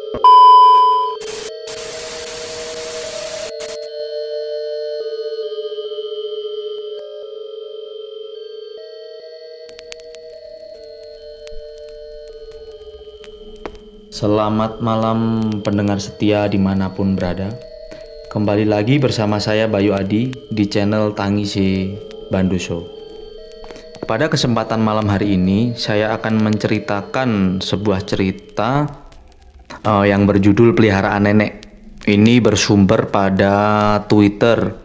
Selamat malam pendengar setia dimanapun berada. Kembali lagi bersama saya Bayu Adi di channel Tangise Bandoso. Pada kesempatan malam hari ini saya akan menceritakan sebuah cerita yang berjudul Peliharaan Nenek. Ini bersumber pada Twitter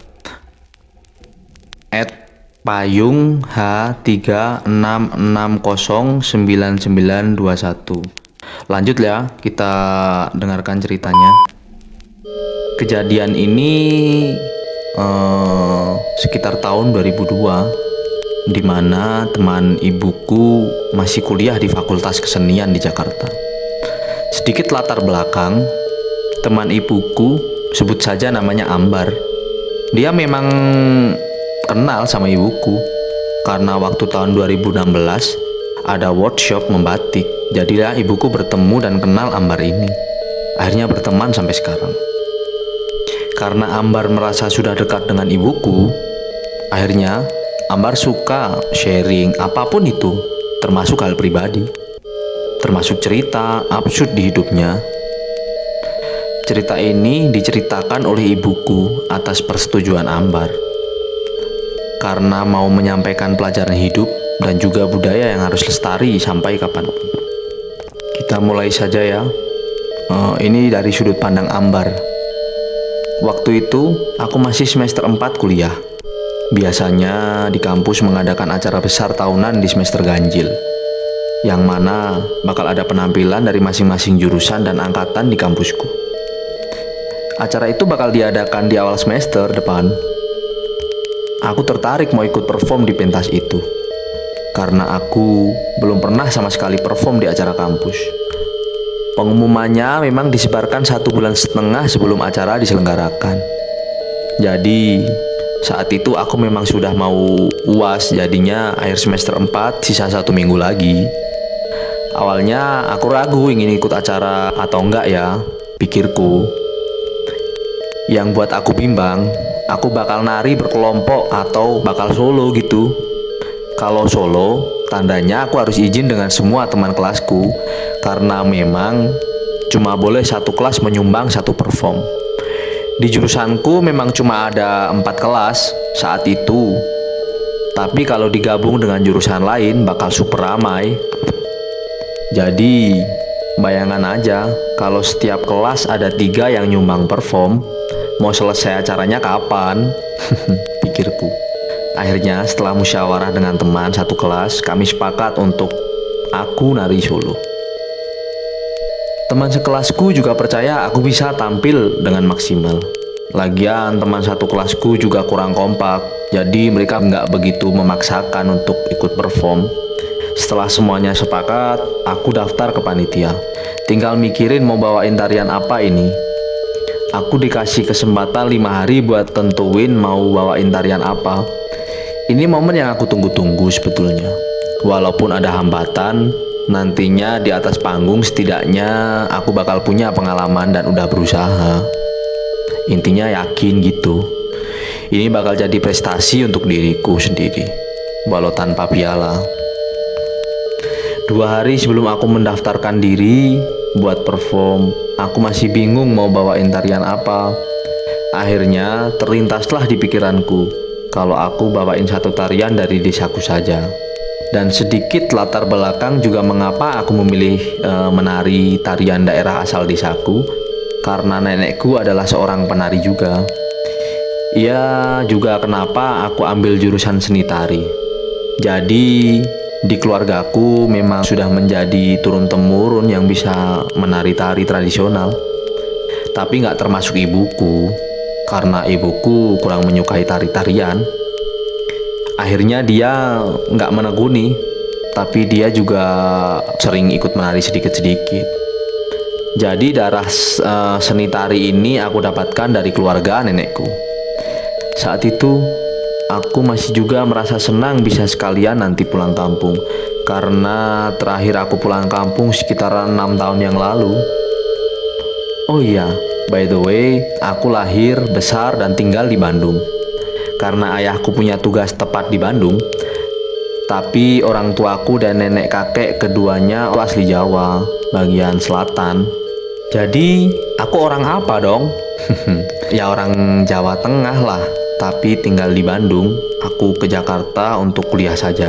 @payung h36609921. Lanjut ya, kita dengarkan ceritanya. Kejadian ini sekitar tahun 2002, di mana teman ibuku masih kuliah di Fakultas Kesenian di Jakarta. Sedikit latar belakang, teman ibuku, sebut saja namanya Ambar. Dia memang kenal sama ibuku karena waktu tahun 2016 ada workshop membatik. Jadilah ibuku bertemu dan kenal Ambar ini. Akhirnya berteman sampai sekarang. Karena Ambar merasa sudah dekat dengan ibuku, akhirnya Ambar suka sharing apapun itu, termasuk hal pribadi, termasuk cerita absurd di hidupnya. Cerita ini diceritakan oleh ibuku atas persetujuan Ambar, karena mau menyampaikan pelajaran hidup dan juga budaya yang harus lestari sampai kapanpun. Kita mulai saja ya. Ini dari sudut pandang Ambar. Waktu itu aku masih semester 4 kuliah. Biasanya di kampus mengadakan acara besar tahunan di semester ganjil, yang mana bakal ada penampilan dari masing-masing jurusan dan angkatan di kampusku. Acara itu bakal diadakan di awal semester depan. Aku tertarik mau ikut perform di pentas itu, karena aku belum pernah sama sekali perform di acara kampus. Pengumumannya memang disebarkan 1,5 bulan sebelum acara diselenggarakan. Jadi saat itu aku memang sudah mau UAS, jadinya akhir semester 4 sisa 1 minggu lagi. Awalnya aku ragu ingin ikut acara atau enggak ya, pikirku. Yang buat aku bimbang, aku bakal nari berkelompok atau bakal solo gitu. Kalau solo, tandanya aku harus izin dengan semua teman kelasku, karena memang cuma boleh satu kelas menyumbang satu perform. Di jurusanku memang cuma ada 4 kelas saat itu, tapi kalau digabung dengan jurusan lain bakal super ramai. Jadi bayangan aja kalau setiap kelas ada 3 yang nyumbang perform, mau selesai acaranya kapan? Pikirku. Akhirnya setelah musyawarah dengan teman satu kelas, kami sepakat untuk aku nari solo. Teman sekelasku juga percaya aku bisa tampil dengan maksimal. Lagian teman satu kelasku juga kurang kompak, jadi mereka nggak begitu memaksakan untuk ikut perform. Setelah semuanya sepakat, aku daftar ke panitia. Tinggal mikirin mau bawain tarian apa ini. Aku dikasih kesempatan 5 hari buat tentuin mau bawain tarian apa. Ini momen yang aku tunggu-tunggu sebetulnya. Walaupun ada hambatan, nantinya di atas panggung setidaknya aku bakal punya pengalaman dan udah berusaha. Intinya yakin gitu. Ini bakal jadi prestasi untuk diriku sendiri, walau tanpa piala. 2 hari sebelum aku mendaftarkan diri buat perform, aku masih bingung mau bawain tarian apa. Akhirnya terlintaslah di pikiranku kalau aku bawain satu tarian dari desaku saja. Dan sedikit latar belakang juga mengapa aku memilih menari tarian daerah asal desaku, karena nenekku adalah seorang penari juga. Ia juga kenapa aku ambil jurusan seni tari. Jadi di keluargaku memang sudah menjadi turun-temurun yang bisa menari tari tradisional. Tapi nggak termasuk ibuku, karena ibuku kurang menyukai tari-tarian. Akhirnya dia nggak menekuni, tapi dia juga sering ikut menari sedikit-sedikit. Jadi darah seni tari ini aku dapatkan dari keluarga nenekku. Saat itu aku masih juga merasa senang bisa sekalian nanti pulang kampung, karena terakhir aku pulang kampung sekitar 6 tahun yang lalu. Oh iya, by the way, aku lahir, besar, dan tinggal di Bandung. Karena ayahku punya tugas tepat di Bandung, tapi orang tuaku dan nenek kakek keduanya asli Jawa, bagian selatan. Jadi, aku orang apa dong? Ya orang Jawa Tengah lah, tapi tinggal di Bandung. Aku ke Jakarta untuk kuliah saja.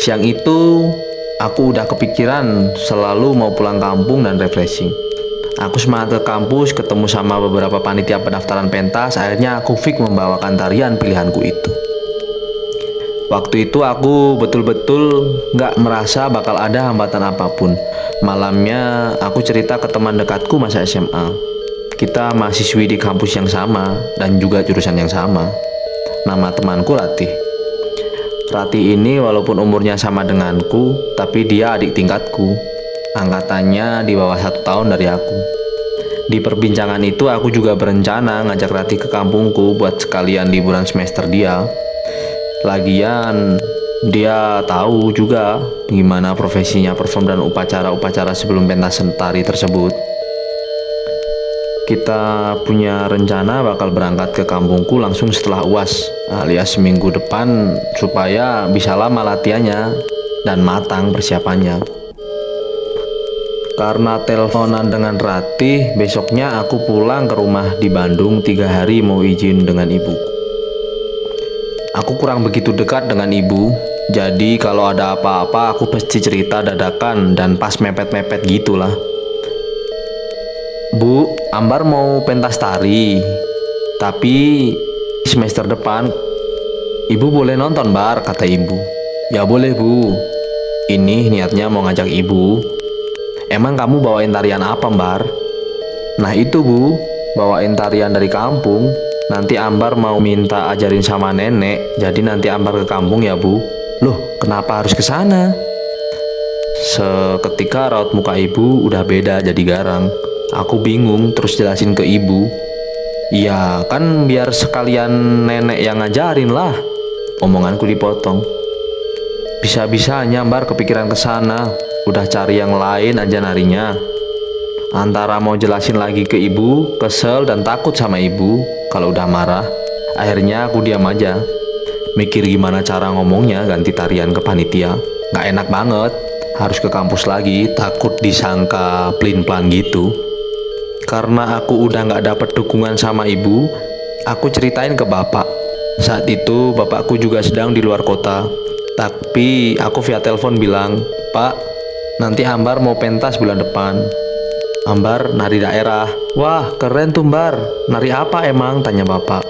Siang itu, aku udah kepikiran selalu mau pulang kampung dan refreshing. Aku semangat ke kampus, ketemu sama beberapa panitia pendaftaran pentas. Akhirnya aku fix membawakan tarian pilihanku itu. Waktu itu aku betul-betul gak merasa bakal ada hambatan apapun. Malamnya aku cerita ke teman dekatku masa SMA. Kita mahasiswi di kampus yang sama dan juga jurusan yang sama. Nama temanku Ratih. Ratih ini walaupun umurnya sama denganku, tapi dia adik tingkatku. Angkatannya di bawah 1 tahun dari aku. Di perbincangan itu aku juga berencana ngajak Ratih ke kampungku buat sekalian liburan semester dia. Lagian dia tahu juga gimana profesinya perform dan upacara-upacara sebelum pentas tari tersebut. Kita punya rencana bakal berangkat ke kampungku langsung setelah UAS, alias seminggu depan, supaya bisa lama latihannya dan matang persiapannya. Karena teleponan dengan Ratih, besoknya aku pulang ke rumah di Bandung 3 hari mau izin dengan ibuku. Aku kurang begitu dekat dengan ibu, jadi kalau ada apa-apa aku pasti cerita dadakan dan pas mepet-mepet gitulah. Bu, Ambar mau pentas tari, tapi semester depan ibu boleh nonton Bar, kata ibu. Ya boleh bu, ini niatnya mau ngajak ibu. Emang kamu bawain tarian apa Mbar? Nah itu bu, bawain tarian dari kampung. Nanti Ambar mau minta ajarin sama nenek, jadi nanti Ambar ke kampung ya bu. Loh, kenapa harus ke sana? Seketika raut muka ibu udah beda jadi garang. Aku bingung terus jelasin ke ibu. Ya kan biar sekalian nenek yang ngajarin lah. Omonganku dipotong. Bisa-bisanya Mbar kepikiran ke sana. Udah cari yang lain aja narinya. Antara mau jelasin lagi ke ibu, kesel dan takut sama ibu kalau udah marah. Akhirnya aku diam aja. Mikir gimana cara ngomongnya ganti tarian ke panitia. Gak enak banget, harus ke kampus lagi, takut disangka plin-plan gitu. Karena aku udah gak dapet dukungan sama ibu, aku ceritain ke bapak. Saat itu bapakku juga sedang di luar kota. Tapi aku via telepon bilang, Pak, nanti Ambar mau pentas bulan depan. Ambar nari daerah. Wah keren tuh Mbar. Nari apa emang? Tanya bapak.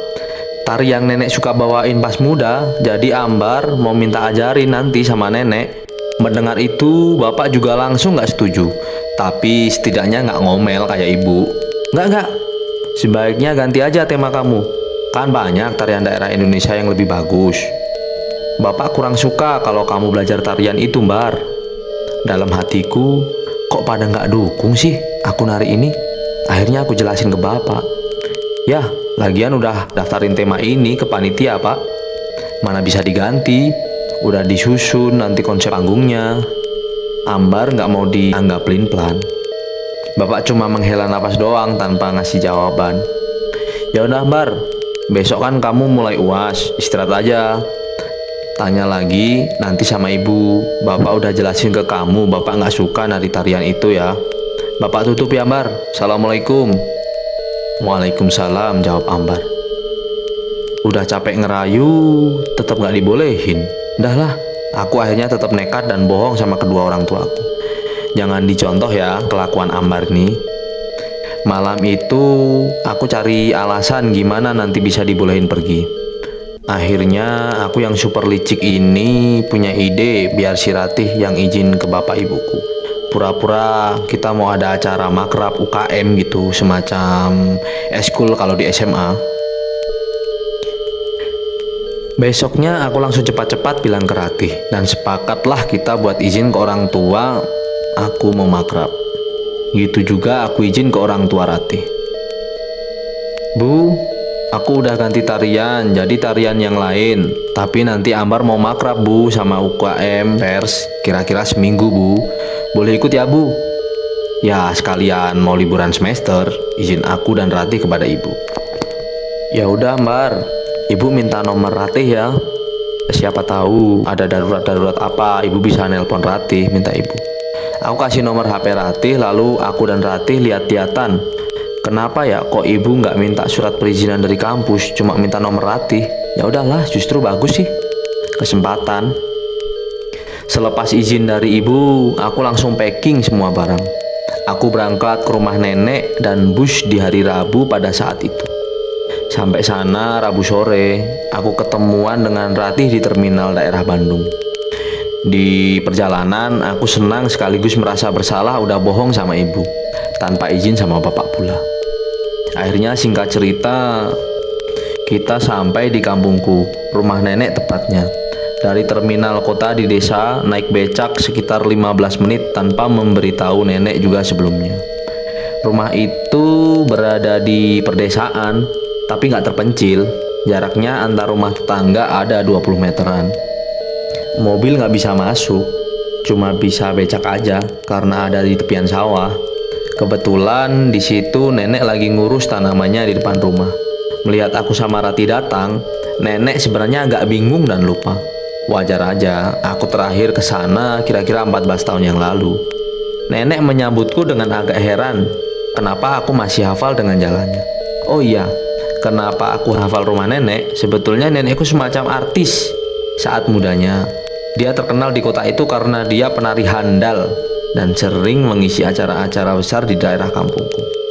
Tari yang nenek suka bawain pas muda. Jadi Ambar mau minta ajarin nanti sama nenek. Mendengar itu bapak juga langsung gak setuju. Tapi setidaknya gak ngomel kayak ibu. Enggak. Sebaiknya ganti aja tema kamu. Kan banyak tarian daerah Indonesia yang lebih bagus. Bapak kurang suka kalau kamu belajar tarian itu Mbar. Dalam hatiku, kok pada nggak dukung sih aku nari ini? Akhirnya aku jelasin ke bapak. Ya, lagian udah daftarin tema ini ke panitia pak. Mana bisa diganti? Udah disusun nanti konsep panggungnya. Ambar nggak mau dianggap plin-plan. Bapak cuma menghela napas doang tanpa ngasih jawaban. Ya udah Ambar, besok kan kamu mulai UAS, istirahat aja. Tanya lagi nanti sama ibu. Bapak udah jelasin ke kamu bapak gak suka nari tarian itu ya. Bapak tutup ya Ambar. Assalamualaikum. Waalaikumsalam, jawab Ambar. Udah capek ngerayu tetap gak dibolehin. Udahlah, aku akhirnya tetap nekat dan bohong sama kedua orang tuaku. Jangan dicontoh ya kelakuan Ambar nih. Malam itu aku cari alasan gimana nanti bisa dibolehin pergi. Akhirnya aku yang super licik ini punya ide biar si Ratih yang izin ke bapak ibuku. Pura-pura kita mau ada acara makrab UKM gitu, semacam eskul kalau di SMA. Besoknya aku langsung cepat-cepat bilang ke Ratih dan sepakatlah kita buat izin ke orang tua aku mau makrab. Gitu juga aku izin ke orang tua Ratih. Bu, aku udah ganti tarian, jadi tarian yang lain. Tapi nanti Ambar mau makrab bu sama UKM pers, kira-kira seminggu bu. Boleh ikut ya bu? Ya sekalian mau liburan semester, izin aku dan Ratih kepada ibu. Ya udah Mbar, ibu minta nomor Ratih ya. Siapa tahu ada darurat-darurat apa, ibu bisa nelpon Ratih, minta ibu. Aku kasih nomor HP Ratih, lalu aku dan Ratih lihat-lihatan. Kenapa ya kok ibu nggak minta surat perizinan dari kampus, cuma minta nomor Ratih? Ya udahlah, justru bagus sih. Kesempatan. Selepas izin dari ibu, aku langsung packing semua barang. Aku berangkat ke rumah nenek dan bus di hari Rabu pada saat itu. Sampai sana Rabu sore, aku ketemuan dengan Ratih di terminal daerah Bandung. Di perjalanan, aku senang sekaligus merasa bersalah udah bohong sama ibu, tanpa izin sama bapak pula. Akhirnya singkat cerita, kita sampai di kampungku, rumah nenek tepatnya. Dari terminal kota di desa, naik becak sekitar 15 menit tanpa memberitahu nenek juga sebelumnya. Rumah itu berada di pedesaan, tapi nggak terpencil. Jaraknya antar rumah tetangga ada 20 meteran. Mobil nggak bisa masuk, cuma bisa becak aja karena ada di tepian sawah. Kebetulan di situ nenek lagi ngurus tanamannya di depan rumah. Melihat aku sama Rati datang, nenek sebenarnya agak bingung dan lupa. Wajar aja, aku terakhir ke sana kira-kira 14 tahun yang lalu. Nenek menyambutku dengan agak heran, kenapa aku masih hafal dengan jalannya. Oh iya, kenapa aku hafal rumah nenek? Sebetulnya nenekku semacam artis saat mudanya. Dia terkenal di kota itu karena dia penari handal dan sering mengisi acara-acara besar di daerah kampungku.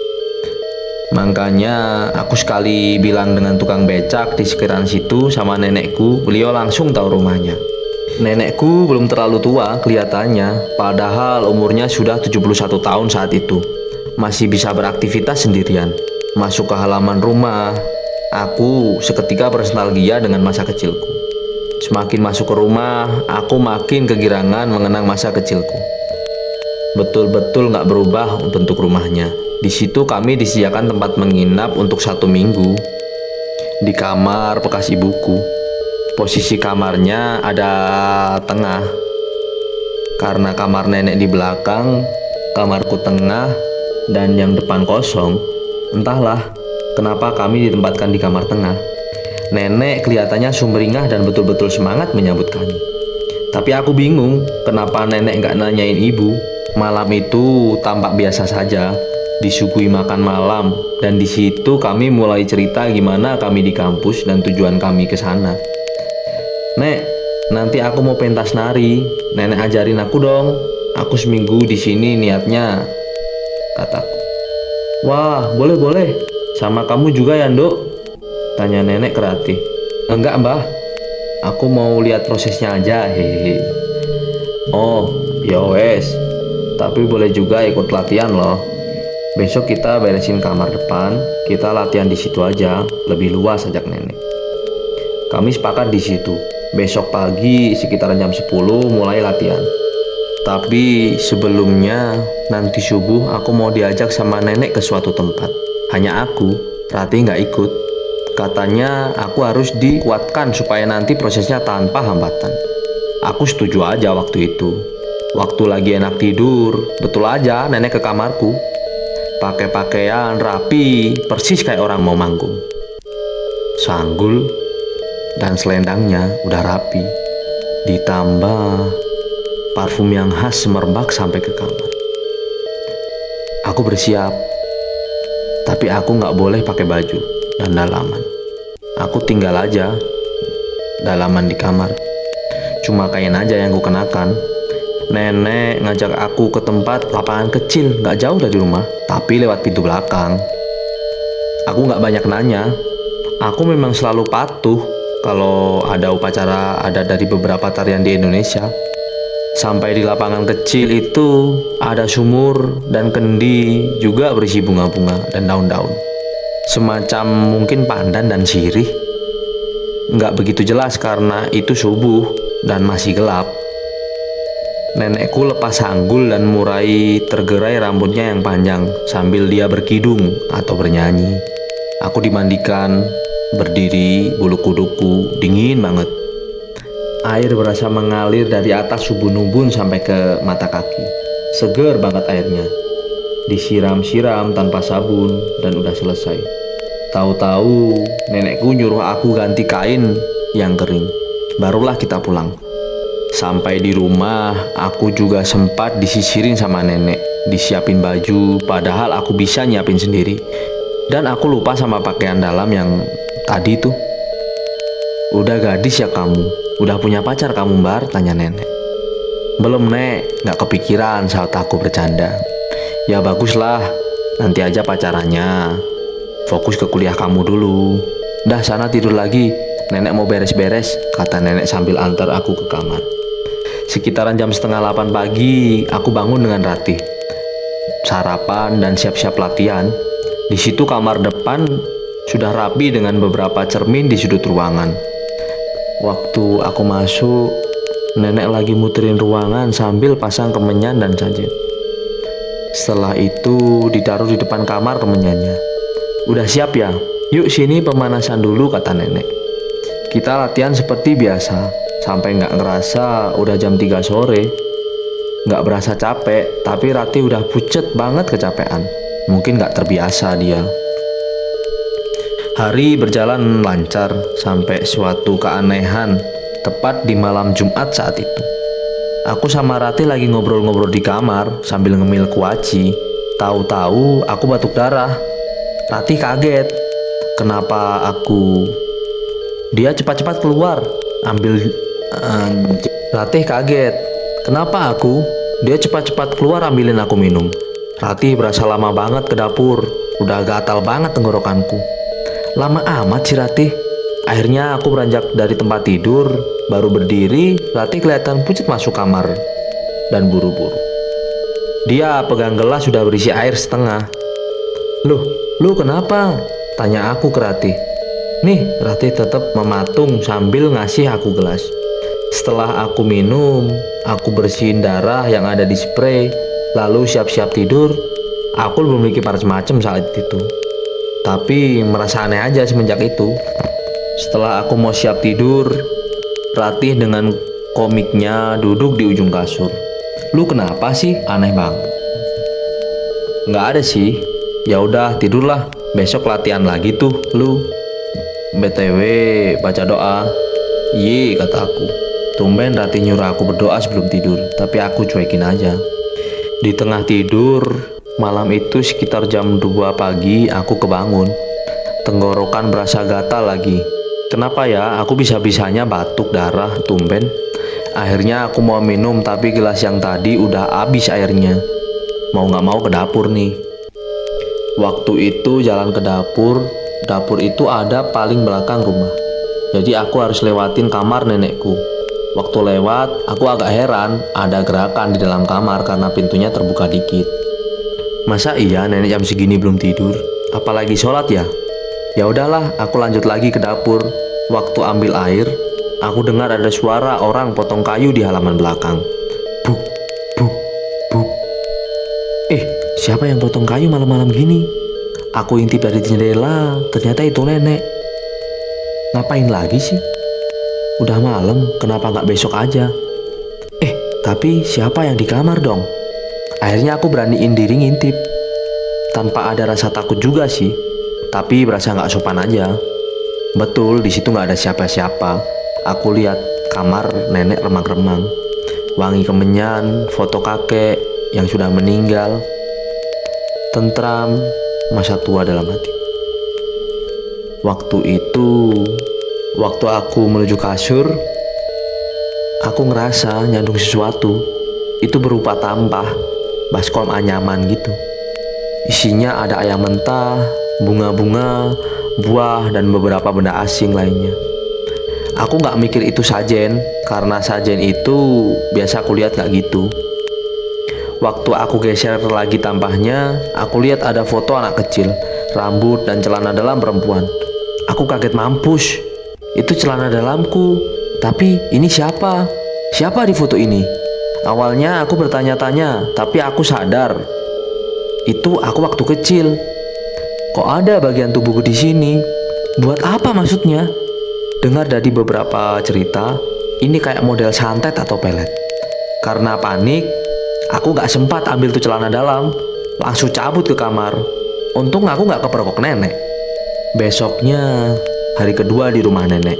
Makanya aku sekali bilang dengan tukang becak di sekitaran situ sama nenekku, beliau langsung tahu rumahnya. Nenekku belum terlalu tua kelihatannya, padahal umurnya sudah 71 tahun saat itu. Masih bisa beraktivitas sendirian. Masuk ke halaman rumah, aku seketika bernostalgia dengan masa kecilku. Semakin masuk ke rumah, aku makin kegirangan mengenang masa kecilku. Betul-betul gak berubah bentuk rumahnya. Di situ kami disediakan tempat menginap untuk 1 minggu. Di kamar bekas ibuku. Posisi kamarnya ada tengah. Karena kamar nenek di belakang, kamarku tengah, dan yang depan kosong. Entahlah kenapa kami ditempatkan di kamar tengah. Nenek kelihatannya sumringah dan betul-betul semangat menyambut kami. Tapi aku bingung kenapa nenek gak nanyain ibu. Malam itu tampak biasa saja, disuguhi makan malam, dan di situ kami mulai cerita gimana kami di kampus dan tujuan kami ke sana. Nek, nanti aku mau pentas nari, nenek ajarin aku dong. Aku seminggu di sini niatnya, kataku. Wah, boleh. Sama kamu juga ya, Nduk? Tanya nenek ke Ratih. Enggak, Mbah. Aku mau lihat prosesnya aja, hehe. Oh, ya wes. Tapi boleh juga ikut latihan loh. Besok kita beresin kamar depan, kita latihan di situ aja, lebih luas, ajak nenek. Kami sepakat di situ. Besok pagi sekitar jam 10 mulai latihan. Tapi sebelumnya nanti subuh aku mau diajak sama nenek ke suatu tempat. Hanya aku, Ratih nggak ikut. Katanya aku harus dikuatkan supaya nanti prosesnya tanpa hambatan. Aku setuju aja waktu itu. Waktu lagi enak tidur, betul aja nenek ke kamarku. Pakai pakaian rapi, persis kayak orang mau manggung. Sanggul dan selendangnya udah rapi. Ditambah parfum yang khas semerbak sampai ke kamar. Aku bersiap, tapi aku nggak boleh pakai baju dan dalaman. Aku tinggal aja dalaman di kamar. Cuma kain aja yang ku kenakan. Nenek ngajak aku ke tempat lapangan kecil gak jauh dari rumah, tapi lewat pintu belakang. Aku gak banyak nanya. Aku memang selalu patuh kalau ada upacara adat dari beberapa tarian di Indonesia. Sampai di lapangan kecil itu ada sumur dan kendi juga berisi bunga-bunga dan daun-daun. Semacam mungkin pandan dan sirih. Gak begitu jelas karena itu subuh dan masih gelap. Nenekku lepas sanggul dan mulai tergerai rambutnya yang panjang sambil dia berkidung atau bernyanyi. Aku dimandikan, berdiri, bulu kuduku dingin banget. Air berasa mengalir dari atas ubun-ubun sampai ke mata kaki. Seger banget airnya. disiram-siram tanpa sabun, dan udah selesai. Tahu-tahu nenekku nyuruh aku ganti kain yang kering. Barulah kita pulang. Sampai di rumah, aku juga sempat disisirin sama nenek, disiapin baju, padahal aku bisa nyiapin sendiri. Dan aku lupa sama pakaian dalam yang tadi tuh. "Udah gadis ya kamu? Udah punya pacar kamu, Mbar?" tanya nenek. "Belum, Nek, gak kepikiran," saat aku bercanda. "Ya baguslah, nanti aja pacarannya. Fokus ke kuliah kamu dulu. Dah sana tidur lagi, nenek mau beres-beres," kata nenek sambil antar aku ke kamar. Sekitaran jam 7:30 pagi, aku bangun dengan Ratih. Sarapan dan siap-siap latihan. Di situ kamar depan sudah rapi dengan beberapa cermin di sudut ruangan. Waktu aku masuk, nenek lagi muterin ruangan sambil pasang kemenyan dan sajen. Setelah itu ditaruh di depan kamar kemenyannya. "Udah siap ya? Yuk sini pemanasan dulu," kata nenek. Kita latihan seperti biasa, sampai nggak ngerasa udah jam 3 sore. Nggak berasa capek, tapi Ratih udah pucet banget kecapean. Mungkin nggak terbiasa dia. Hari berjalan lancar sampai suatu keanehan tepat di malam Jumat saat itu. Aku sama Ratih lagi ngobrol-ngobrol di kamar sambil ngemil kuaci. Tahu-tahu aku batuk darah. Ratih kaget. Kenapa aku? Dia cepat-cepat keluar ambil Ratih kaget. Kenapa aku? Dia cepat-cepat keluar ambilin aku minum. Ratih berasa lama banget ke dapur. Udah gatal banget tenggorokanku. Lama amat sih Ratih. Akhirnya aku beranjak dari tempat tidur. Baru berdiri, Ratih kelihatan pucat masuk kamar dan buru-buru. Dia pegang gelas sudah berisi air setengah. Lu kenapa?" tanya aku ke Ratih. "Nih," Ratih tetap mematung sambil ngasih aku gelas. Setelah aku minum, aku bersihin darah yang ada di spray, lalu siap-siap tidur. Aku belum memiliki macem-macem saat itu, tapi merasa aneh aja semenjak itu. Setelah aku mau siap tidur, Ratih dengan komiknya duduk di ujung kasur. "Lu kenapa sih? Aneh banget." "Nggak ada sih. Ya udah tidurlah. Besok latihan lagi tuh lu. BTW baca doa." "Iya," kata aku. Tumben Ratih nyuruh aku berdoa sebelum tidur, tapi aku cuekin aja. Di tengah tidur, malam itu sekitar jam 2 pagi aku kebangun. Tenggorokan berasa gatal lagi. Kenapa ya aku bisa-bisanya batuk darah tumben? Akhirnya aku mau minum, tapi gelas yang tadi udah habis airnya. Mau gak mau ke dapur nih. Waktu itu jalan ke dapur. Dapur itu ada paling belakang rumah. Jadi aku harus lewatin kamar nenekku. Waktu lewat, aku agak heran ada gerakan di dalam kamar karena pintunya terbuka dikit. Masa iya nenek jam segini belum tidur? Apalagi sholat ya? Ya udahlah, aku lanjut lagi ke dapur. Waktu ambil air, aku dengar ada suara orang potong kayu di halaman belakang. Buk, buk, buk. Siapa yang potong kayu malam-malam gini? Aku intip dari jendela, ternyata itu nenek. Ngapain lagi sih? Udah malam, kenapa nggak besok aja? Tapi siapa yang di kamar dong? Akhirnya aku beraniin diri ngintip. Tanpa ada rasa takut juga sih, tapi berasa nggak sopan aja. Betul, di situ nggak ada siapa-siapa. Aku lihat kamar nenek remang-remang, wangi kemenyan, foto kakek yang sudah meninggal. Tentram, masa tua dalam hati. Waktu itu, waktu aku menuju kasur, aku ngerasa nyandung sesuatu. Itu berupa tampah, baskom anyaman gitu. Isinya ada ayam mentah, bunga-bunga, buah, dan beberapa benda asing lainnya. Aku gak mikir itu sajen, karena sajen itu biasa aku lihat gak gitu. Waktu aku geser lagi tampahnya, aku lihat ada foto anak kecil, rambut dan celana dalam perempuan. Aku kaget mampus. Itu celana dalamku. Tapi ini siapa? Siapa di foto ini? Awalnya aku bertanya-tanya, tapi aku sadar itu aku waktu kecil. Kok ada bagian tubuhku di sini? Buat apa maksudnya? Dengar dari beberapa cerita, ini kayak model santet atau pelet. Karena panik, aku gak sempat ambil tuh celana dalam. langsung cabut ke kamar. Untung aku nggak kepergok nenek. Besoknya hari kedua di rumah nenek.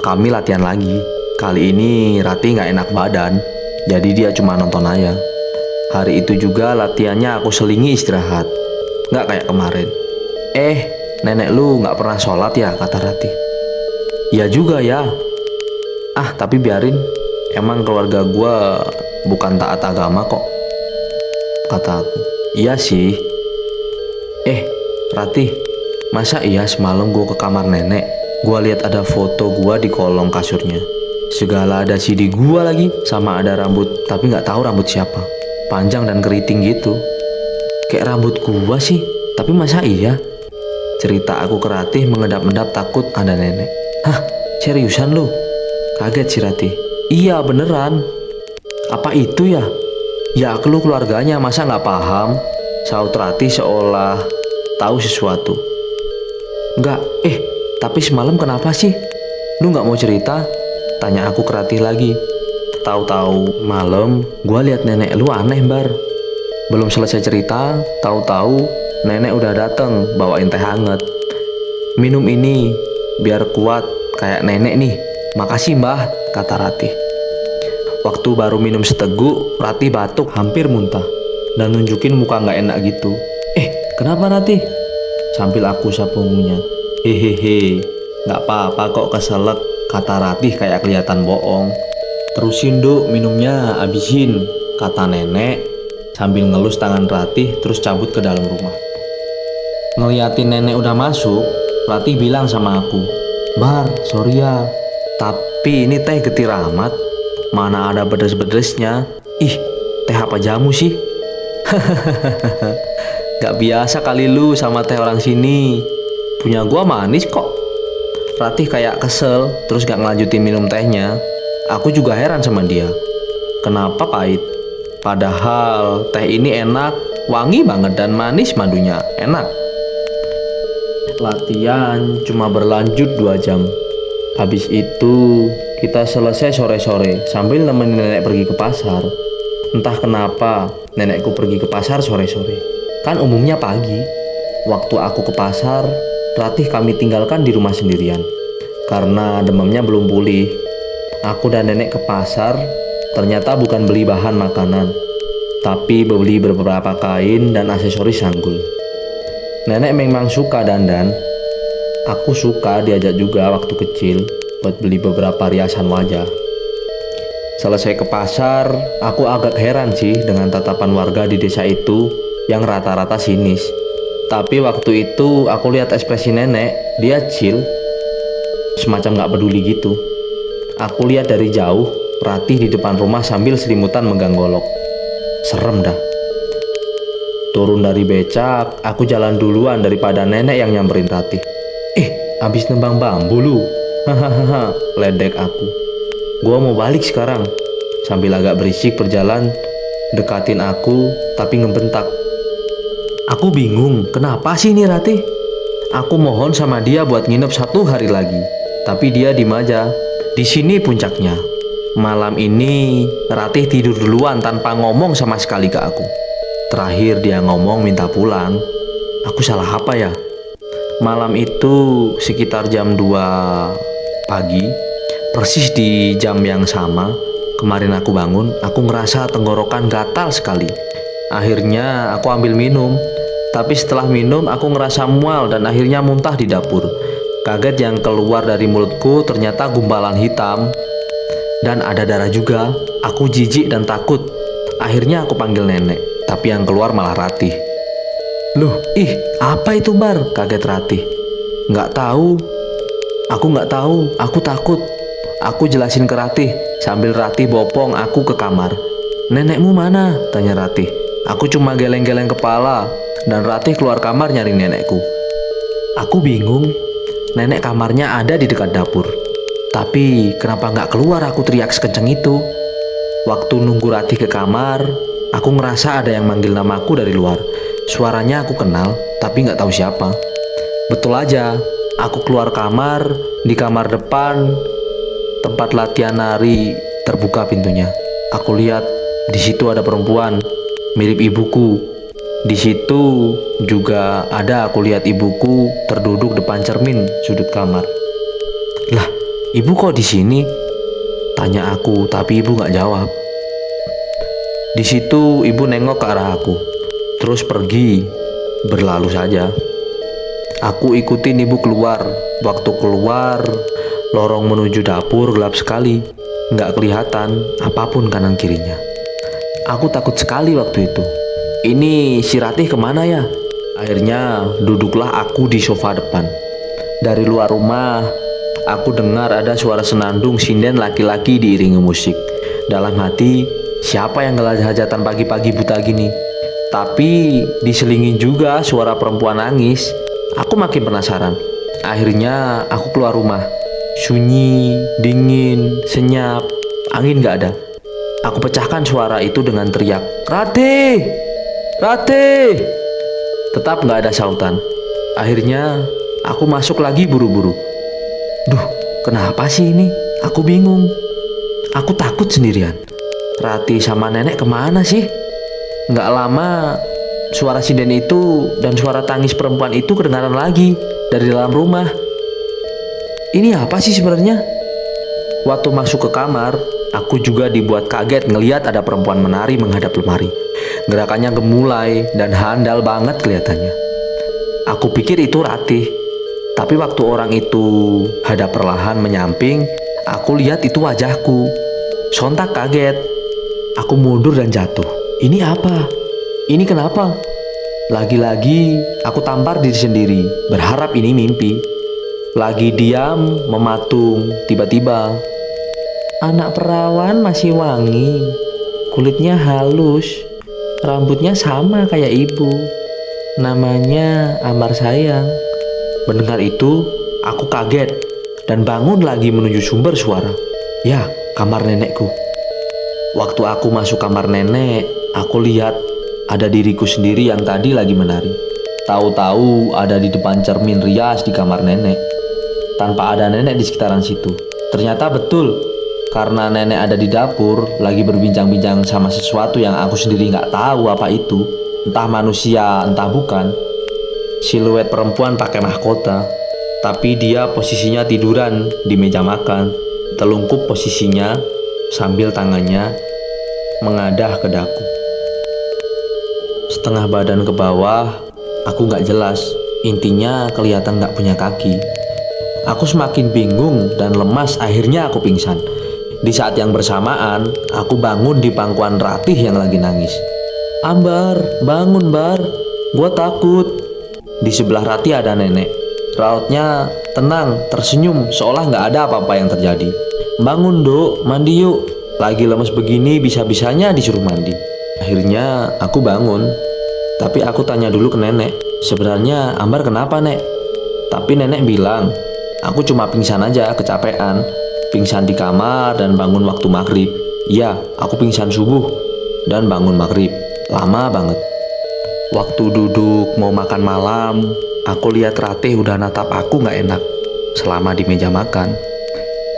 Kami latihan lagi. Kali ini Rati nggak enak badan, jadi dia cuma nonton aja. Hari itu juga latihannya aku selingi istirahat. Nggak kayak kemarin. Nenek lu nggak pernah sholat ya, kata Rati. Ya juga ya. Tapi biarin. Emang keluarga gua bukan taat agama kok, kata aku. Iya sih. Rati, masa iya semalam gua ke kamar nenek, gua lihat ada foto gua di kolong kasurnya. Segala ada CD gua lagi, sama ada rambut, tapi nggak tahu rambut siapa. Panjang dan keriting gitu. Kayak rambut gua sih, tapi masa iya? Cerita aku ke Rati mengedap-edap takut ada nenek. Hah, seriusan lu? Kaget si Rati. Iya beneran. Apa itu ya? Ya lu keluarganya masa nggak paham? Saut Rati seolah tahu sesuatu. Enggak, tapi semalam kenapa sih? Lu nggak mau cerita? Tanya aku ke Rati lagi. Tahu-tahu malam gua lihat nenek lu aneh, Bar. Belum selesai cerita, tahu-tahu nenek udah dateng bawain teh hangat. Minum ini biar kuat kayak nenek nih. Makasih mbah, kata Rati. Waktu baru minum seteguk, Rati batuk hampir muntah dan nunjukin muka nggak enak gitu. Kenapa Rati? Sambil aku usap punggungnya. Hehehe, nggak apa-apa kok keselak, kata Rati kayak kelihatan bohong. Terusin Duk minumnya, abisin, kata nenek sambil ngelus tangan Rati terus cabut ke dalam rumah. Ngeliatin nenek udah masuk, Rati bilang sama aku, Bar, sorry ya, tapi ini teh getir amat. Mana ada bedes-bedesnya. Teh apa jamu sih? Gak biasa kali lu sama teh orang sini. Punya gua manis kok. Ratih kayak kesel, terus gak ngelanjutin minum tehnya. Aku juga heran sama dia. Kenapa pahit? Padahal teh ini enak, wangi banget dan manis madunya, enak. Latihan cuma berlanjut 2 jam. Habis itu kita selesai sore-sore sambil nemenin nenek pergi ke pasar. Entah kenapa nenekku pergi ke pasar sore-sore. Kan umumnya pagi. Waktu aku ke pasar, Ratih kami tinggalkan di rumah sendirian. Karena demamnya belum pulih. Aku dan nenek ke pasar, ternyata bukan beli bahan makanan, tapi beli beberapa kain dan aksesoris sanggul. Nenek memang suka dandan. Aku suka diajak juga waktu kecil buat beli beberapa riasan wajah. Selesai ke pasar, aku agak heran sih dengan tatapan warga di desa itu yang rata-rata sinis. Tapi waktu itu aku lihat ekspresi nenek, dia chill, semacam gak peduli gitu. Aku lihat dari jauh, Ratih di depan rumah sambil selimutan megang golok. Serem dah. Turun dari becak, aku jalan duluan daripada nenek yang nyamperin Ratih. Abis nembang bambu lu. Hahaha, ledek aku. Gua mau balik sekarang. Sambil agak berisik berjalan, dekatin aku tapi ngebentak. Aku bingung, kenapa sih ini Ratih? Aku mohon sama dia buat nginep 1 hari lagi, tapi dia diem aja. Di sini puncaknya. Malam ini Ratih tidur duluan tanpa ngomong sama sekali ke aku. Terakhir dia ngomong minta pulang. Aku salah apa ya? Malam itu sekitar jam 2 pagi, persis di jam yang sama kemarin aku bangun, aku ngerasa tenggorokan gatal sekali. Akhirnya aku ambil minum, tapi setelah minum aku ngerasa mual dan akhirnya muntah di dapur. Kaget yang keluar dari mulutku ternyata gumpalan hitam dan ada darah juga. Aku jijik dan takut. Akhirnya aku panggil nenek, tapi yang keluar malah Ratih. Loh, apa itu Bar? Kaget Ratih. Nggak tahu. Aku nggak tahu, aku takut. Aku jelasin ke Ratih sambil Ratih bopong aku ke kamar. Nenekmu mana? Tanya Ratih. Aku cuma geleng-geleng kepala dan Ratih keluar kamar nyari nenekku. Aku bingung. Nenek kamarnya ada di dekat dapur. Tapi kenapa nggak keluar aku teriak sekencang itu? Waktu nunggu Ratih ke kamar, aku ngerasa ada yang manggil namaku dari luar. Suaranya aku kenal, tapi nggak tahu siapa. Betul aja, aku keluar kamar. Di kamar depan tempat latihan nari terbuka pintunya. Aku lihat di situ ada perempuan mirip ibuku. Di situ juga ada aku lihat ibuku terduduk depan cermin sudut kamar. Lah, ibu kok di sini? Tanya aku, tapi ibu nggak jawab. Di situ ibu nengok ke arah aku, terus pergi, berlalu saja. Aku ikutin ibu keluar. Waktu keluar, lorong menuju dapur gelap sekali, nggak kelihatan apapun kanan kirinya. Aku takut sekali waktu itu. Ini si Ratih kemana ya? Akhirnya duduklah aku di sofa depan. Dari luar rumah, aku dengar ada suara senandung sinden laki-laki diiringi musik. Dalam hati, siapa yang hajatan pagi-pagi buta gini? Tapi diselingin juga suara perempuan nangis. Aku makin penasaran. Akhirnya aku keluar rumah. Sunyi, dingin, senyap, angin gak ada. Aku pecahkan suara itu dengan teriak, "Ratih! Ratih!" Tetap gak ada sautan. Akhirnya aku masuk lagi buru-buru. Duh, kenapa sih ini? Aku bingung. Aku takut sendirian. Ratih sama nenek kemana sih? Gak lama, suara sinden itu dan suara tangis perempuan itu kedengaran lagi dari dalam rumah. Ini apa sih sebenarnya? Waktu masuk ke kamar, aku juga dibuat kaget ngelihat ada perempuan menari menghadap lemari. Gerakannya gemulai dan handal banget kelihatannya. Aku pikir itu Ratih. Tapi waktu orang itu hadap perlahan menyamping, aku lihat itu wajahku. Sontak kaget. Aku mundur dan jatuh. Ini apa? Ini kenapa? Lagi-lagi aku tampar diri sendiri, berharap ini mimpi. Lagi diam, mematung, tiba-tiba anak perawan masih wangi, kulitnya halus, rambutnya sama kayak ibu. Namanya Amar sayang. Mendengar itu, aku kaget dan bangun lagi menuju sumber suara. Ya, kamar nenekku. Waktu aku masuk kamar nenek, aku lihat ada diriku sendiri yang tadi lagi menari. Tahu-tahu ada di depan cermin rias di kamar nenek. Tanpa ada nenek di sekitaran situ. Ternyata betul, karena nenek ada di dapur, lagi berbincang-bincang sama sesuatu yang aku sendiri nggak tahu apa itu. Entah manusia, entah bukan. Siluet perempuan pakai mahkota, tapi dia posisinya tiduran di meja makan, telungkup posisinya sambil tangannya mengadah ke daku. Setengah badan ke bawah, aku nggak jelas. Intinya kelihatan nggak punya kaki. Aku semakin bingung dan lemas, akhirnya aku pingsan. Di saat yang bersamaan, aku bangun di pangkuan Ratih yang lagi nangis. "Ambar, bangun Bar, gua takut." Di sebelah Ratih ada nenek. Rautnya tenang, tersenyum, seolah nggak ada apa-apa yang terjadi. "Bangun Dok, mandi yuk. Lagi lemes begini bisa-bisanya disuruh mandi." Akhirnya aku bangun. Tapi aku tanya dulu ke nenek, "Sebenarnya Ambar kenapa, Nek?" Tapi nenek bilang, "Aku cuma pingsan aja, kecapean. Pingsan di kamar dan bangun waktu maghrib." Iya, aku pingsan subuh dan bangun maghrib. Lama banget. Waktu duduk mau makan malam, aku lihat Ratih udah natap aku gak enak selama di meja makan.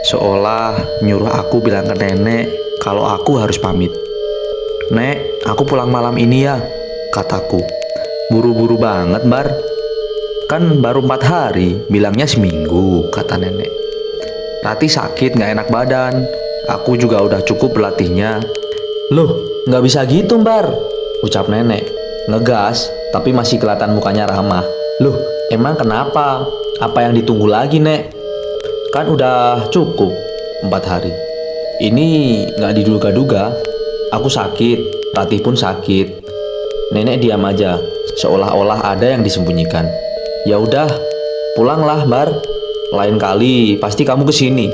Seolah nyuruh aku bilang ke nenek kalau aku harus pamit. "Nek, aku pulang malam ini ya," kataku. "Buru-buru banget Bar. Kan baru 4 hari, bilangnya seminggu," kata nenek. "Ratih sakit, gak enak badan. Aku juga udah cukup berlatihnya." "Loh, gak bisa gitu Bar," ucap nenek. Ngegas, tapi masih kelihatan mukanya ramah. "Loh, emang kenapa? Apa yang ditunggu lagi, Nek? Kan udah cukup 4 hari. Ini gak diduga-duga. Aku sakit, Ratih pun sakit." Nenek diam aja, seolah-olah ada yang disembunyikan. "Ya udah, pulanglah Bar. Lain kali pasti kamu kesini,"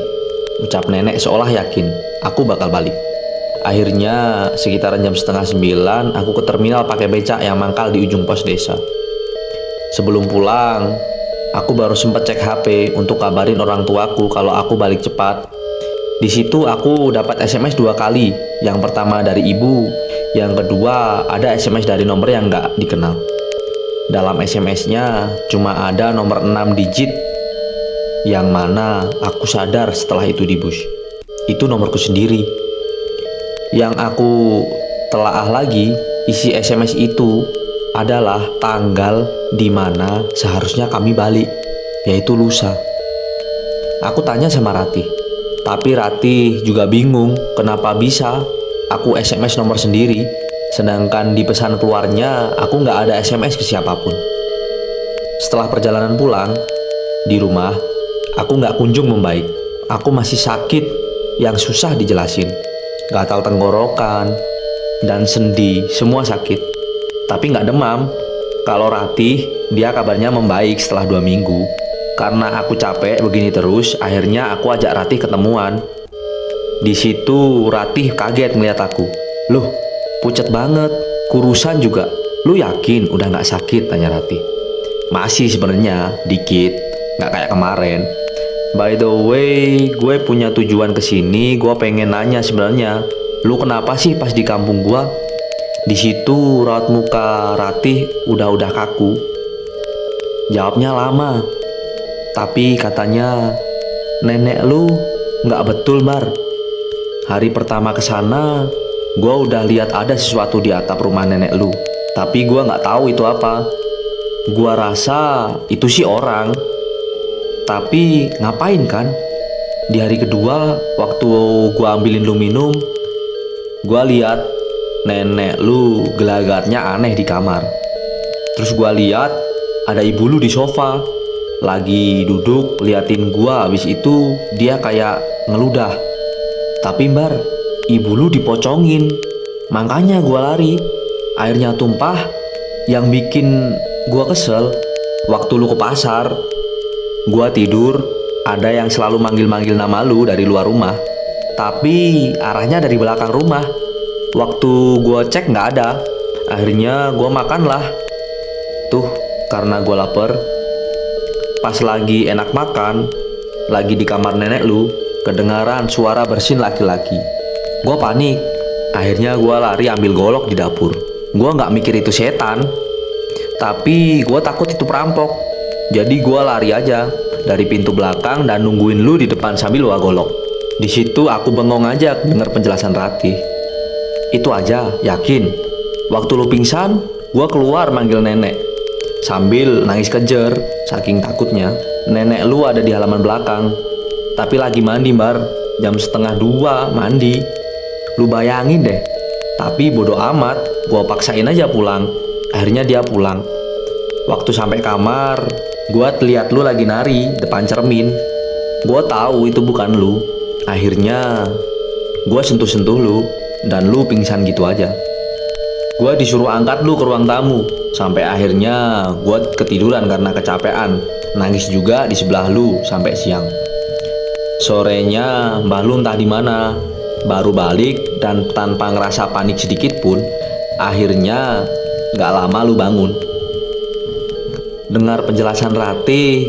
ucap nenek seolah yakin aku bakal balik. Akhirnya sekitaran jam setengah 9 aku ke terminal pakai becak yang mangkal di ujung pos desa. Sebelum pulang, aku baru sempat cek HP untuk kabarin orang tuaku kalau aku balik cepat. Di situ aku dapat SMS 2 kali. Yang pertama dari ibu, yang kedua ada SMS dari nomor yang nggak dikenal. Dalam SMS-nya cuma ada nomor 6 digit, yang mana aku sadar setelah itu di bus. Itu nomorku sendiri. Yang aku telaah lagi, isi SMS itu adalah tanggal di mana seharusnya kami balik, yaitu lusa. Aku tanya sama Ratih, tapi Ratih juga bingung kenapa bisa aku SMS nomor sendiri, sedangkan di pesan keluarnya aku nggak ada SMS ke siapapun. Setelah perjalanan pulang, di rumah, aku nggak kunjung membaik. Aku masih sakit yang susah dijelasin. Gatal tenggorokan dan sendi, semua sakit. Tapi nggak demam. Kalau Ratih, dia kabarnya membaik setelah 2 minggu. Karena aku capek begini terus, akhirnya aku ajak Ratih ketemuan. Di situ Ratih kaget melihat aku. Loh, pucet banget, kurusan juga. Lu yakin udah nggak sakit? Tanya Ratih. Masih sebenarnya, dikit, nggak kayak kemarin. By the way, gue punya tujuan kesini. Gue pengen nanya sebenarnya, lu kenapa sih pas di kampung gue? Di situ raut muka Ratih udah kaku. Jawabnya lama. Tapi katanya, nenek lu nggak betul, Bar. Hari pertama kesana, gue udah lihat ada sesuatu di atap rumah nenek lu. Tapi gue nggak tahu itu apa. Gua rasa itu sih orang. Tapi ngapain kan? Di hari kedua, waktu gua ambilin lu minum, gua lihat nenek lu gelagatnya aneh di kamar. Terus gua lihat ada ibu lu di sofa, lagi duduk liatin gua. Habis itu dia kayak ngeludah. Tapi Bar, ibu lu dipocongin. Makanya gua lari. Airnya tumpah. Yang bikin gua kesel, waktu lu ke pasar, gua tidur, ada yang selalu manggil-manggil nama lu dari luar rumah. Tapi arahnya dari belakang rumah. Waktu gua cek nggak ada. Akhirnya gua makan lah. Tuh, karena gua lapar. Pas lagi enak makan, lagi di kamar nenek lu, kedengaran suara bersin laki-laki. Gua panik. Akhirnya gua lari ambil golok di dapur. Gua nggak mikir itu setan, tapi gue takut itu perampok. Jadi gue lari aja dari pintu belakang dan nungguin lu di depan sambil bawa golok. Di situ aku bengong aja dengar penjelasan Ratih. Itu aja, yakin. Waktu lu pingsan, gue keluar manggil nenek sambil nangis kejer saking takutnya. Nenek lu ada di halaman belakang, tapi lagi mandi, Bar. Jam 1:30 mandi. Lu bayangin deh. Tapi bodo amat, gue paksain aja pulang. Akhirnya dia pulang. Waktu sampai kamar, gue lihat lu lagi nari depan cermin. Gue tahu itu bukan lu. Akhirnya gue sentuh-sentuh lu dan lu pingsan gitu aja. Gue disuruh angkat lu ke ruang tamu. Sampai akhirnya gue ketiduran karena kecapean. Nangis juga di sebelah lu sampai siang. Sorenya mbah lu entah di mana. Baru balik dan tanpa ngerasa panik sedikit pun. Akhirnya gak lama lu bangun. Dengar penjelasan Ratih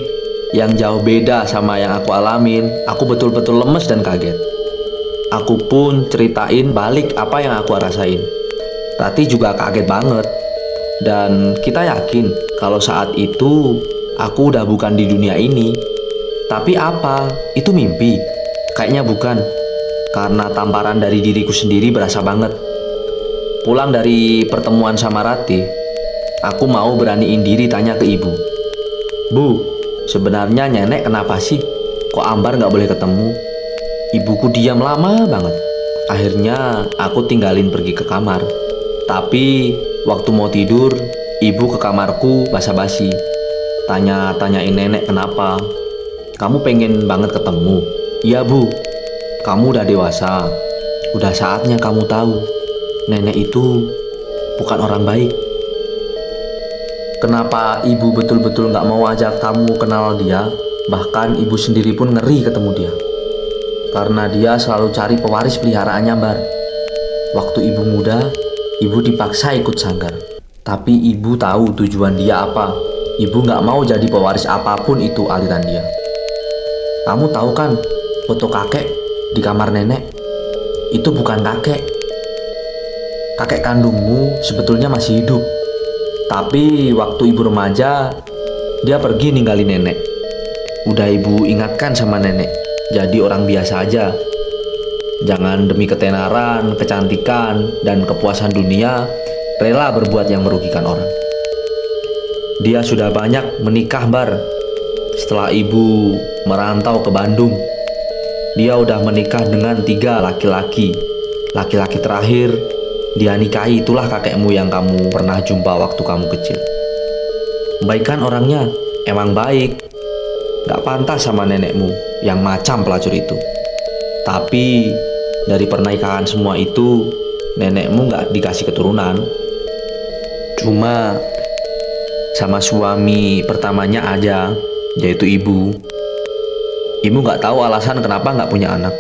yang jauh beda sama yang aku alamin, aku betul-betul lemes dan kaget. Aku pun ceritain balik apa yang aku rasain. Ratih juga kaget banget. Dan kita yakin kalau saat itu aku udah bukan di dunia ini. Tapi apa? Itu mimpi? Kayaknya bukan. Karena tamparan dari diriku sendiri berasa banget. Pulang dari pertemuan sama Ratih, aku mau beraniin diri tanya ke ibu. Bu, sebenarnya nenek kenapa sih? Kok Ambar gak boleh ketemu? Ibuku diam lama banget. Akhirnya aku tinggalin pergi ke kamar. Tapi waktu mau tidur, ibu ke kamarku basa-basi. Tanyain nenek kenapa. Kamu pengen banget ketemu? Iya bu, kamu udah dewasa. Udah saatnya kamu tahu nenek itu bukan orang baik. Kenapa ibu betul-betul gak mau ajak kamu kenal dia? Bahkan ibu sendiri pun ngeri ketemu dia. Karena dia selalu cari pewaris peliharaannya, Bar. Waktu ibu muda, ibu dipaksa ikut sanggar. Tapi ibu tahu tujuan dia apa. Ibu gak mau jadi pewaris apapun itu aliran dia. Kamu tahu kan foto kakek di kamar nenek? Itu bukan kakek. Kakek kandungmu sebetulnya masih hidup. Tapi waktu ibu remaja, dia pergi ninggalin nenek. Udah ibu ingatkan sama nenek, jadi orang biasa aja. Jangan demi ketenaran, kecantikan, dan kepuasan dunia rela berbuat yang merugikan orang. Dia sudah banyak menikah, Bar. Setelah ibu merantau ke Bandung, dia udah menikah dengan 3 laki-laki. Laki-laki terakhir dia nikahi itulah kakekmu yang kamu pernah jumpa waktu kamu kecil. Baik kan orangnya, emang baik. Gak pantas sama nenekmu yang macam pelacur itu. Tapi dari pernikahan semua itu, nenekmu gak dikasih keturunan. Cuma sama suami pertamanya aja, yaitu ibu. Ibu gak tahu alasan kenapa gak punya anak.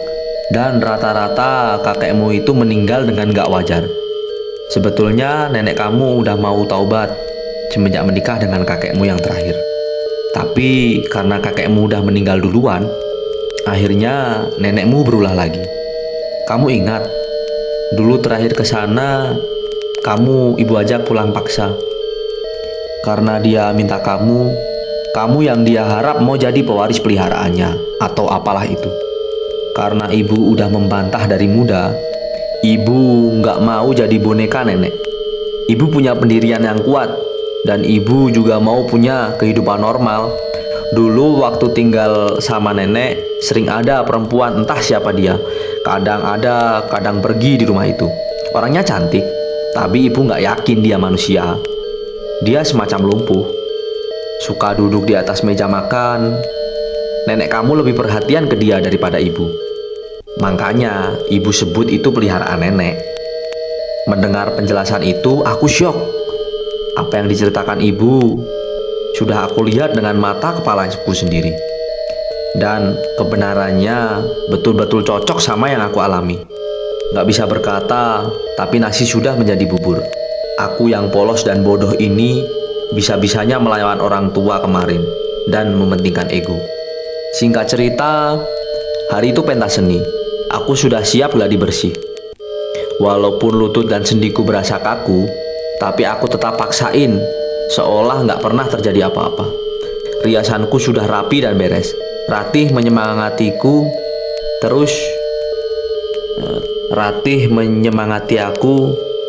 Dan rata-rata kakekmu itu meninggal dengan gak wajar. Sebetulnya nenek kamu udah mau taubat semenjak menikah dengan kakekmu yang terakhir. Tapi karena kakekmu udah meninggal duluan, akhirnya nenekmu berulah lagi. Kamu ingat, dulu terakhir ke sana, kamu ibu ajak pulang paksa. Karena dia minta kamu yang dia harap mau jadi pewaris peliharaannya atau apalah itu. Karena ibu udah membantah dari muda, ibu nggak mau jadi boneka nenek. Ibu punya pendirian yang kuat, dan ibu juga mau punya kehidupan normal. Dulu waktu tinggal sama nenek, sering ada perempuan entah siapa dia. Kadang ada, kadang pergi di rumah itu. Orangnya cantik, tapi ibu nggak yakin dia manusia. Dia semacam lumpuh. Suka duduk di atas meja makan. Nenek kamu lebih perhatian ke dia daripada ibu. Makanya ibu sebut itu peliharaan nenek. Mendengar penjelasan itu, aku syok. Apa yang diceritakan ibu sudah aku lihat dengan mata kepalaku sendiri. Dan kebenarannya betul-betul cocok sama yang aku alami. Gak bisa berkata, tapi nasi sudah menjadi bubur. Aku yang polos dan bodoh ini bisa-bisanya melawan orang tua kemarin dan mementingkan ego. Singkat cerita, hari itu pentas seni. Aku sudah siap gladi bersih. Walaupun lutut dan sendiku berasa kaku, tapi aku tetap paksain seolah nggak pernah terjadi apa-apa. Riasanku sudah rapi dan beres. Ratih menyemangati aku,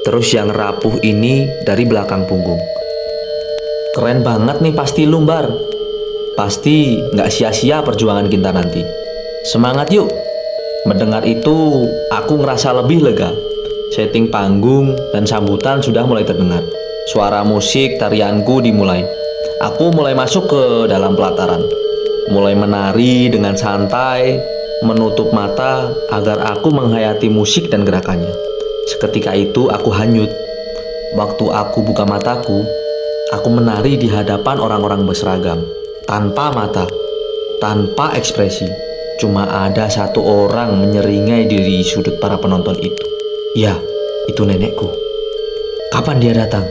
terus yang rapuh ini dari belakang punggung. Keren banget nih pasti lu, Bar. Pasti nggak sia-sia perjuangan kita nanti. Semangat yuk. Mendengar itu, aku ngerasa lebih lega. Setting panggung dan sambutan sudah mulai terdengar. Suara musik tarianku dimulai. Aku mulai masuk ke dalam pelataran. Mulai menari dengan santai, menutup mata agar aku menghayati musik dan gerakannya. Seketika itu aku hanyut. Waktu aku buka mataku, aku menari di hadapan orang-orang berseragam. Tanpa mata, tanpa ekspresi. Cuma ada satu orang menyeringai di sudut para penonton itu. Ya, itu nenekku. Kapan dia datang?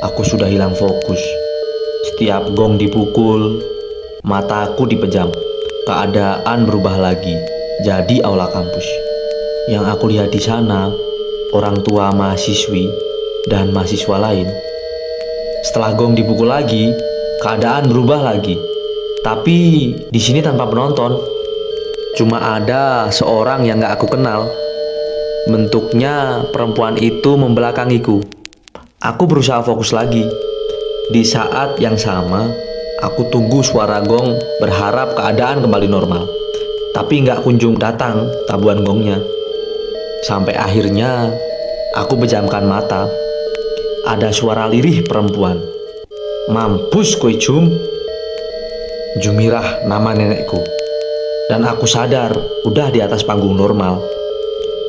Aku sudah hilang fokus. Setiap gong dipukul, mataku dipejam. Keadaan berubah lagi, jadi aula kampus. Yang aku lihat di sana, orang tua mahasiswi dan mahasiswa lain. Setelah gong dipukul lagi, keadaan berubah lagi. Tapi di sini tanpa penonton. Cuma ada seorang yang gak aku kenal. Bentuknya perempuan itu membelakangiku. Aku berusaha fokus lagi. Di saat yang sama, aku tunggu suara gong, berharap keadaan kembali normal. Tapi gak kunjung datang tabuhan gongnya. Sampai akhirnya aku pejamkan mata. Ada suara lirih perempuan. Mampus kowe Jum. Jumirah nama nenekku. Dan aku sadar udah di atas panggung normal.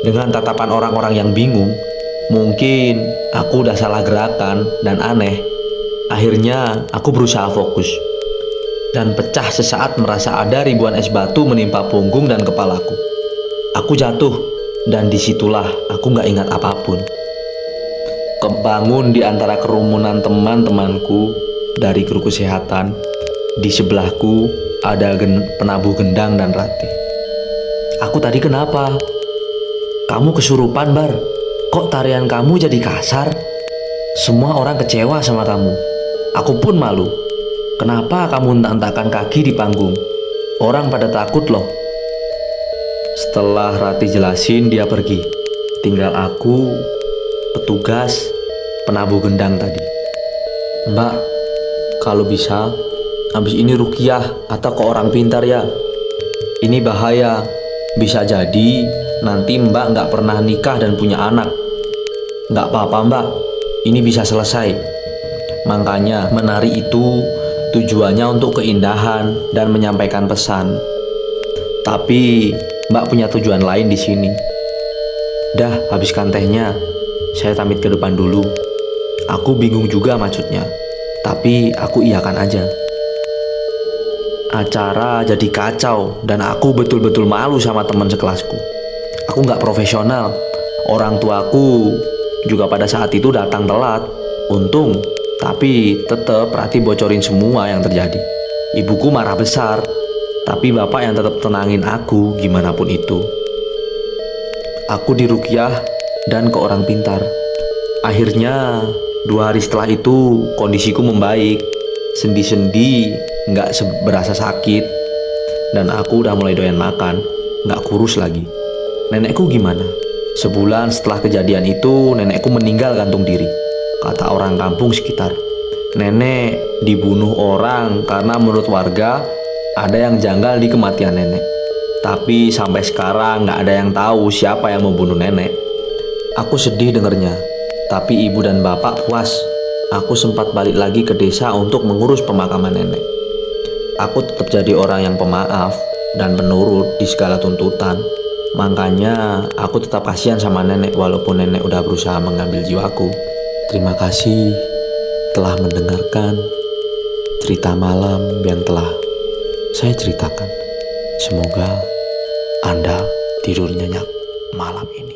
Dengan tatapan orang-orang yang bingung, mungkin aku udah salah gerakan dan aneh. Akhirnya aku berusaha fokus. Dan pecah sesaat merasa ada ribuan es batu menimpa punggung dan kepalaku. Aku jatuh dan disitulah aku gak ingat apapun. Kebangun di antara kerumunan teman-temanku dari guru kesehatan. Di sebelahku ada penabuh gendang dan Ratih. Aku tadi kenapa? Kamu kesurupan, Bar. Kok tarian kamu jadi kasar? Semua orang kecewa sama kamu. Aku pun malu. Kenapa kamu entak-entakan kaki di panggung? Orang pada takut loh. Setelah Ratih jelasin, dia pergi. Tinggal aku, petugas, penabuh gendang tadi. Mbak, Kalau bisa, habis ini ruqyah atau ke orang pintar ya. Ini bahaya. Bisa jadi nanti Mbak nggak pernah nikah dan punya anak. Nggak apa-apa Mbak, ini bisa selesai. Makanya menari itu tujuannya untuk keindahan dan menyampaikan pesan. Tapi Mbak punya tujuan lain di sini. Dah, habiskan tehnya. Saya pamit ke depan dulu. Aku bingung juga maksudnya, tapi aku iyakan aja. Acara jadi kacau dan aku betul-betul malu sama teman sekelasku. Aku nggak profesional. Orang tuaku juga pada saat itu datang telat. Untung, tapi tetap Rati bocorin semua yang terjadi. Ibuku marah besar, tapi bapak yang tetap tenangin aku gimana pun itu. Aku diruqyah dan ke orang pintar. Akhirnya 2 hari setelah itu kondisiku membaik. Sendi-sendi nggak berasa sakit. Dan aku udah mulai doyan makan, nggak kurus lagi. Nenekku gimana? Sebulan setelah kejadian itu nenekku meninggal gantung diri. Kata orang kampung sekitar, nenek dibunuh orang karena menurut warga ada yang janggal di kematian nenek. Tapi sampai sekarang nggak ada yang tahu siapa yang membunuh nenek. Aku sedih dengernya, tapi ibu dan bapak puas. Aku sempat balik lagi ke desa untuk mengurus pemakaman nenek. Aku tetap jadi orang yang pemaaf dan penurut di segala tuntutan. Makanya aku tetap kasihan sama nenek walaupun nenek udah berusaha mengambil jiwaku. Terima kasih telah mendengarkan cerita malam yang telah saya ceritakan. Semoga Anda tidur nyenyak malam ini.